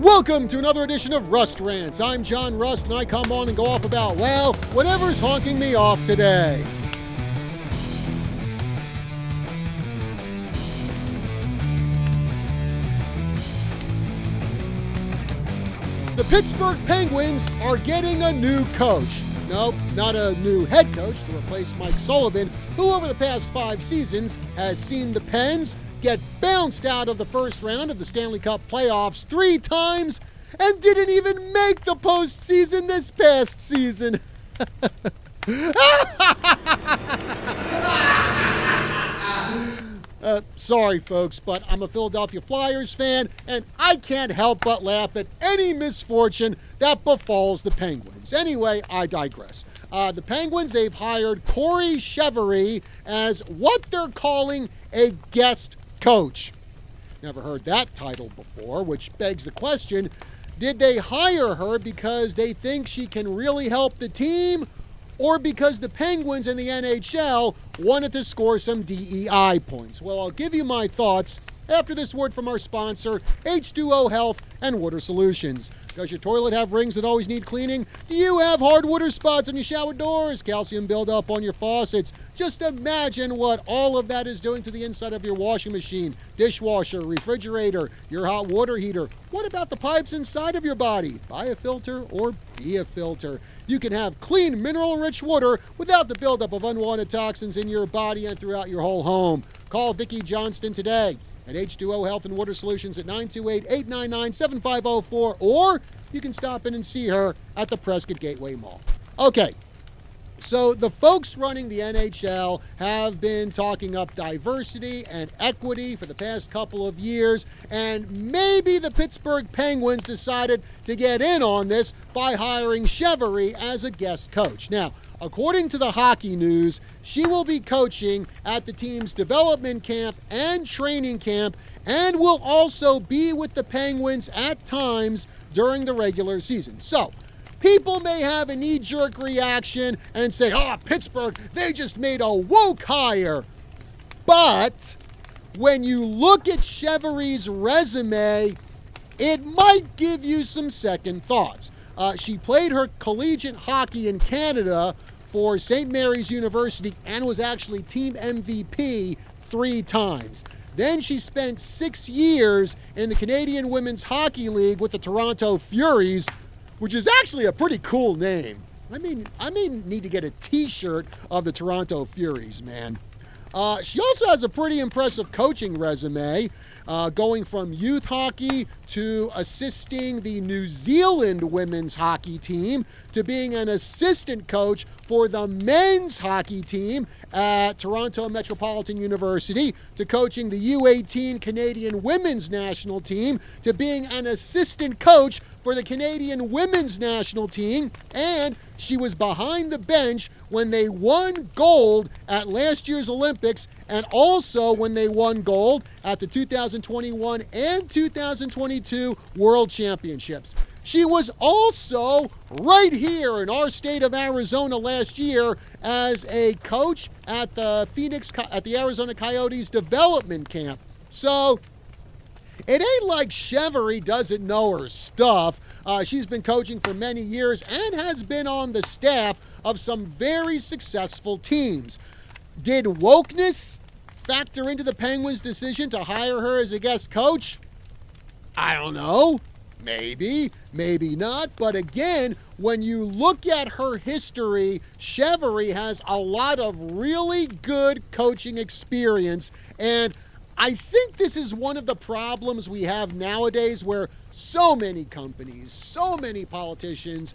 Welcome to another edition of Rust Rants. I'm John Rust, and I come on and go off about, well, whatever's honking me off today. The Pittsburgh Penguins are getting a new coach. Nope, not a new head coach to replace Mike Sullivan, who over the past 5 seasons has seen the Pens get bounced out of the first round of the Stanley Cup playoffs 3 times and didn't even make the postseason this past season. Sorry, folks, but I'm a Philadelphia Flyers fan, and I can't help but laugh at any misfortune that befalls the Penguins. Anyway, I digress. The Penguins, they've hired Kori Cheverie as what they're calling a guest coach. Never heard that title before, which begs the question, did they hire her because they think she can really help the team, or because the Penguins and the NHL wanted to score some DEI points? Well, I'll give you my thoughts after this word from our sponsor, H2O Health and Water Solutions. Does your toilet have rings that always need cleaning? Do you have hard water spots on your shower doors? Calcium buildup on your faucets? Just imagine what all of that is doing to the inside of your washing machine, dishwasher, refrigerator, your hot water heater. What about the pipes inside of your body? Buy a filter or be a filter. You can have clean, mineral-rich water without the buildup of unwanted toxins in your body and throughout your whole home. Call Vicki Johnston today at H2O Health and Water Solutions at 928-899-7504, or you can stop in and see her at the Prescott Gateway Mall. Okay, so the folks running the NHL have been talking up diversity and equity for the past couple of years, and maybe the Pittsburgh Penguins decided to get in on this by hiring Cheverie as a guest coach. Now, according to the Hockey News, she will be coaching at the team's development camp and training camp, and will also be with the Penguins at times during the regular season. So, people may have a knee-jerk reaction and say, Pittsburgh, they just made a woke hire. But when you look at Cheverie's resume, it might give you some second thoughts. She played her collegiate hockey in Canada for St. Mary's University and was actually team MVP 3 times. Then she spent 6 years in the Canadian Women's Hockey League with the Toronto Furies, which is actually a pretty cool name. I may need to get a t-shirt of the Toronto Furies, man. She also has a pretty impressive coaching resume, going from youth hockey to assisting the New Zealand women's hockey team to being an assistant coach for the men's hockey team at Toronto Metropolitan University to coaching the U18 Canadian women's national team to being an assistant coach for the Canadian women's national team, and she was behind the bench when they won gold at last year's Olympics, and also when they won gold at the 2021 and 2022 World Championships. She was also right here in our state of Arizona last year as a coach at the Arizona Coyotes development camp. So it ain't like Cheverie doesn't know her stuff. She's been coaching for many years and has been on the staff of some very successful teams. Did wokeness factor into the Penguins' decision to hire her as a guest coach? I don't know. Maybe, maybe not. But again, when you look at her history, Cheverie has a lot of really good coaching experience, and I think this is one of the problems we have nowadays, where so many companies, so many politicians,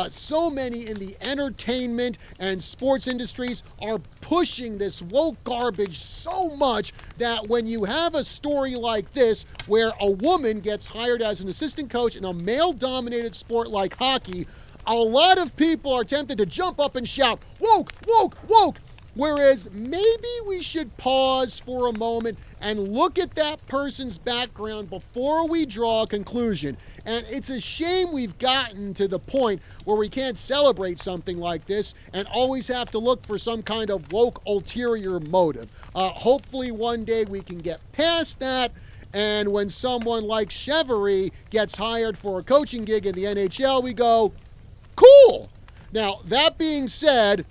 so many in the entertainment and sports industries are pushing this woke garbage so much that when you have a story like this, where a woman gets hired as an assistant coach in a male-dominated sport like hockey, a lot of people are tempted to jump up and shout, woke, woke, woke. Whereas maybe we should pause for a moment and look at that person's background before we draw a conclusion. And it's a shame we've gotten to the point where we can't celebrate something like this and always have to look for some kind of woke ulterior motive. Hopefully one day we can get past that And when someone like Cheverie gets hired for a coaching gig in the NHL, we go, cool. Now, that being said,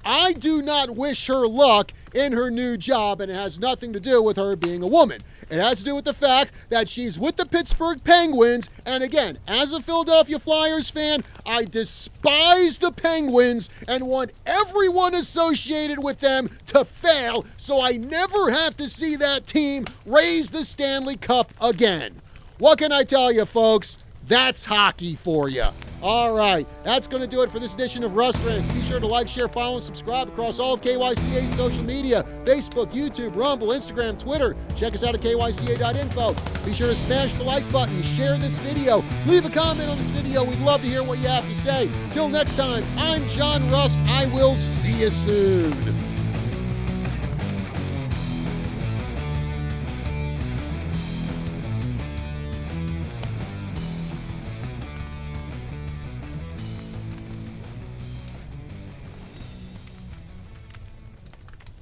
I do not wish her luck in her new job, and it has nothing to do with her being a woman. It has to do with the fact that she's with the Pittsburgh Penguins, and again, as a Philadelphia Flyers fan, I despise the Penguins and want everyone associated with them to fail so I never have to see that team raise the Stanley Cup again. What can I tell you, folks? That's hockey for you. All right, that's going to do it for this edition of Russ Rants. Be sure to like, share, follow, and subscribe across all of KYCA's social media: Facebook, YouTube, Rumble, Instagram, Twitter. Check us out at kyca.info. Be sure to smash the like button, share this video, leave a comment on this video. We'd love to hear what you have to say. Till next time, I'm John Rust. I will see you soon.